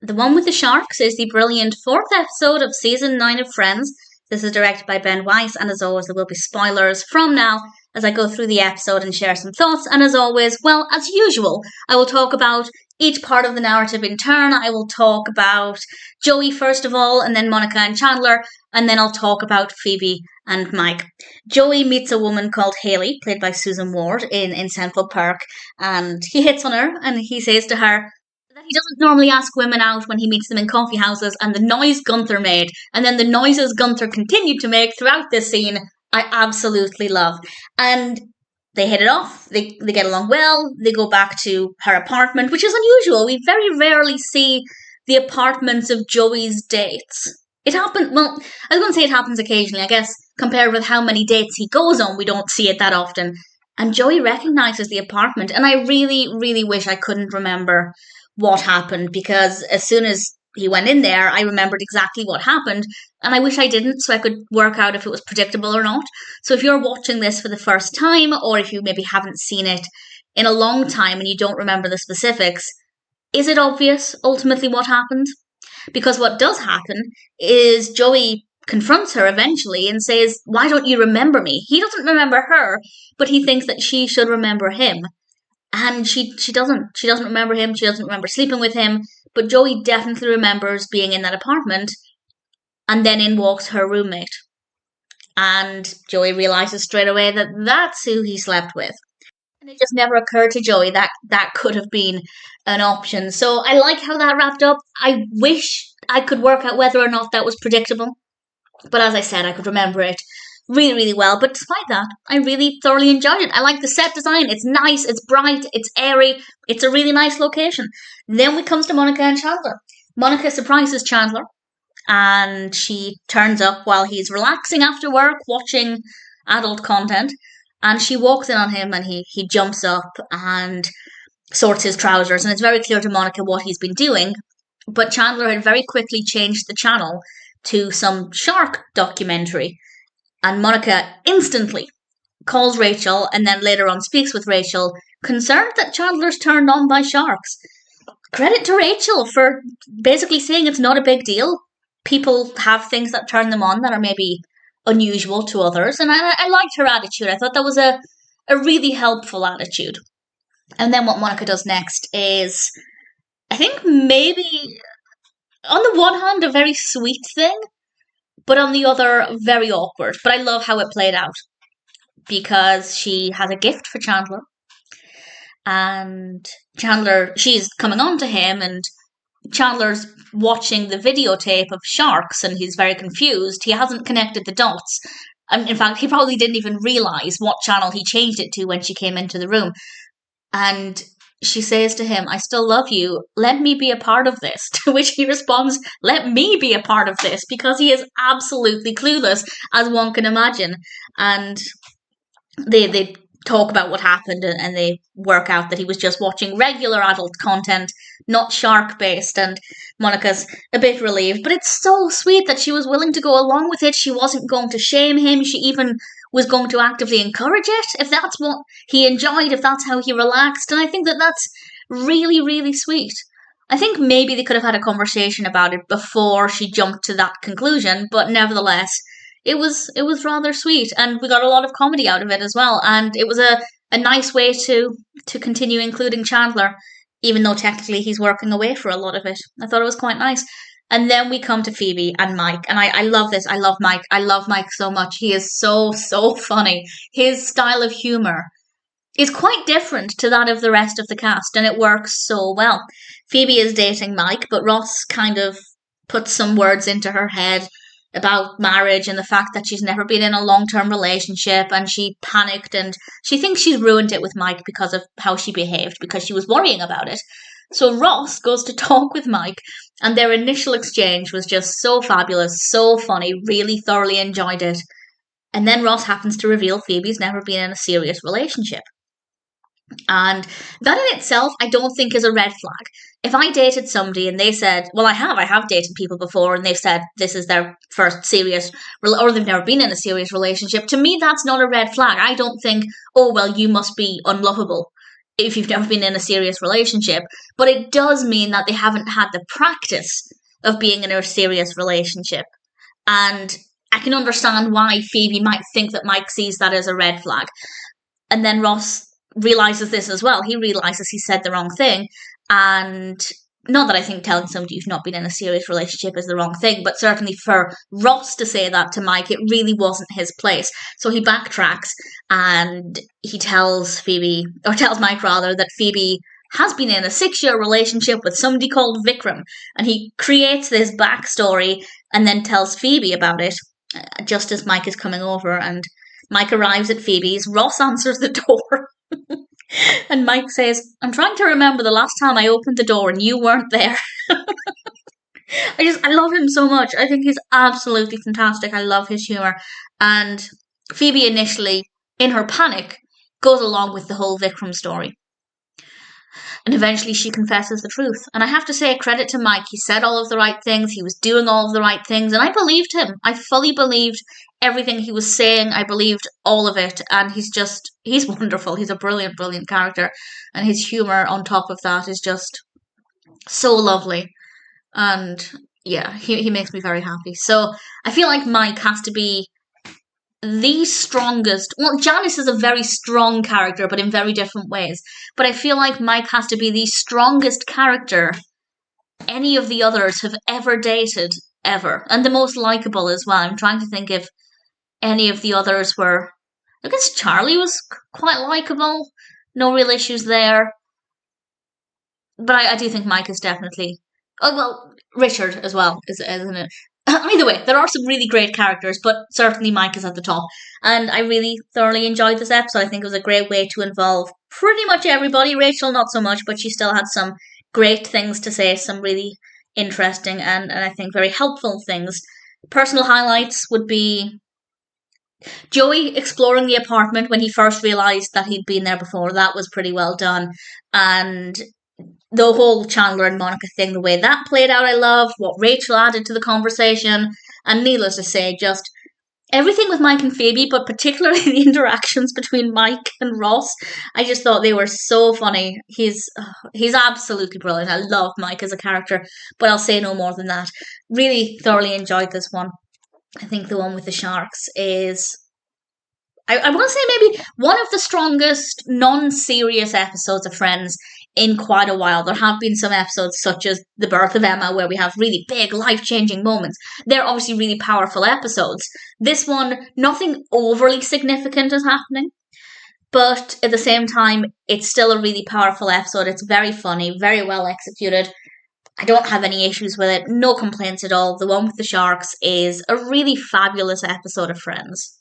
The one with the sharks is the brilliant fourth episode of season 9 of Friends. This is directed by Ben Weiss, and as always, there will be spoilers from now as I go through the episode and share some thoughts. And as always, well, as usual, I will talk about each part of the narrative in turn. I will talk about Joey first of all, and then Monica and Chandler, and then I'll talk about Phoebe and Mike. Joey meets a woman called Hayley, played by Susan Ward, in Central Park, and he hits on her, and he says to her that he doesn't normally ask women out when he meets them in coffee houses, and the noise Gunther made, and then the noises Gunther continued to make throughout this scene, I absolutely love. And they hit it off, they get along well, they go back to her apartment, which is unusual. We very rarely see the apartments of Joey's dates. It happens, well, I was going to say it happens occasionally, I guess, compared with how many dates he goes on, we don't see it that often. And Joey recognises the apartment, and I really, really wish I couldn't remember what happened, because as soon as he went in there, I remembered exactly what happened, and I wish I didn't, so I could work out if it was predictable or not. So if you're watching this for the first time, or if you maybe haven't seen it in a long time and you don't remember the specifics, is it obvious ultimately what happened? Because what does happen is Joey confronts her eventually and says, "Why don't you remember me?" He doesn't remember her, but he thinks that she should remember him. And she doesn't. She doesn't remember him. She doesn't remember sleeping with him. But Joey definitely remembers being in that apartment. And then in walks her roommate. And Joey realizes straight away that that's who he slept with. And it just never occurred to Joey that that could have been an option. So I like how that wrapped up. I wish I could work out whether or not that was predictable. But as I said, I could remember it really, really well. But despite that, I really thoroughly enjoyed it. I like the set design. It's nice, it's bright, it's airy. It's a really nice location. Then we comes to Monica and Chandler. Monica surprises Chandler, and she turns up while he's relaxing after work, watching adult content. And she walks in on him, and he jumps up and sorts his trousers. And it's very clear to Monica what he's been doing. But Chandler had very quickly changed the channel to some shark documentary. And Monica instantly calls Rachel, and then later on speaks with Rachel, concerned that Chandler's turned on by sharks. Credit to Rachel for basically saying it's not a big deal. People have things that turn them on that are maybe unusual to others, and I liked her attitude. I thought that was a really helpful attitude. And then what Monica does next is, I think maybe, on the one hand, a very sweet thing, but on the other, very awkward. But I love how it played out, because she has a gift for Chandler, and Chandler, she's coming on to him, and Chandler's watching the videotape of sharks, and he's very confused. He hasn't connected the dots. In fact, he probably didn't even realise what channel he changed it to when she came into the room. And she says to him, "I still love you. Let me be a part of this." To which he responds, "Let me be a part of this," because he is absolutely clueless, as one can imagine. And they talk about what happened, and they work out that he was just watching regular adult content, not shark-based, and Monica's a bit relieved. But it's so sweet that she was willing to go along with it. She wasn't going to shame him. She even was going to actively encourage it, if that's what he enjoyed, if that's how he relaxed. And I think that that's really, really sweet. I think maybe they could have had a conversation about it before she jumped to that conclusion, but nevertheless, it was rather sweet, and we got a lot of comedy out of it as well. And it was a nice way to continue including Chandler, even though technically he's working away for a lot of it. I thought it was quite nice. And then we come to Phoebe and Mike, and I love this. I love Mike. I love Mike so much. He is so funny. His style of humour is quite different to that of the rest of the cast, and it works so well. Phoebe is dating Mike, but Ross kind of puts some words into her head about marriage and the fact that she's never been in a long-term relationship, and she panicked, and she thinks she's ruined it with Mike because of how she behaved, because she was worrying about it. So Ross goes to talk with Mike, and their initial exchange was just so fabulous, so funny, really thoroughly enjoyed it. And then Ross happens to reveal Phoebe's never been in a serious relationship. And that in itself, I don't think is a red flag. If I dated somebody and they said, well, I have dated people before, and they've said this is their first serious, or they've never been in a serious relationship, to me, that's not a red flag. I don't think, oh, well, you must be unlovable if you've never been in a serious relationship, but it does mean that they haven't had the practice of being in a serious relationship. And I can understand why Phoebe might think that Mike sees that as a red flag. And then Ross realizes this as well. He realizes he said the wrong thing. And not that I think telling somebody you've not been in a serious relationship is the wrong thing, but certainly for Ross to say that to Mike, it really wasn't his place. So he backtracks and he tells Mike rather, that Phoebe has been in a 6-year relationship with somebody called Vikram. And he creates this backstory and then tells Phoebe about it just as Mike is coming over. And Mike arrives at Phoebe's. Ross answers the door. And Mike says, I'm trying to remember the last time I opened the door and you weren't there. I love him so much. I think he's absolutely fantastic. I love his humour. And Phoebe initially, in her panic, goes along with the whole Vikram story. And eventually she confesses the truth. And I have to say, credit to Mike. He said all of the right things. He was doing all of the right things. And I believed him. I fully believed everything he was saying. I believed all of it. And he's wonderful. He's a brilliant, brilliant character. And his humour on top of that is just so lovely. And yeah, he makes me very happy. So I feel like Mike has to be the strongest. Well, Janice is a very strong character, but in very different ways. But I feel like Mike has to be the strongest character any of the others have ever dated, ever. And the most likable as well. I'm trying to think if any of the others were... I guess Charlie was quite likable. No real issues there. But I do think Mike is definitely... Oh, well, Richard as well, isn't it? Either way, there are some really great characters, but certainly Mike is at the top. And I really thoroughly enjoyed this episode. I think it was a great way to involve pretty much everybody. Rachel, not so much, but she still had some great things to say, some really interesting and I think very helpful things. Personal highlights would be Joey exploring the apartment when he first realised that he'd been there before. That was pretty well done. And the whole Chandler and Monica thing, the way that played out, I love. What Rachel added to the conversation. And needless to say, just everything with Mike and Phoebe, but particularly the interactions between Mike and Ross. I just thought they were so funny. He's absolutely brilliant. I love Mike as a character, but I'll say no more than that. Really thoroughly enjoyed this one. I think the one with the sharks is... I want to say maybe one of the strongest non-serious episodes of Friends in quite a while. There have been some episodes such as The Birth of Emma where we have really big life-changing moments. They're obviously really powerful episodes. This one, nothing overly significant is happening. But at the same time, it's still a really powerful episode. It's very funny, very well executed. I don't have any issues with it. No complaints at all. The one with the sharks is a really fabulous episode of Friends.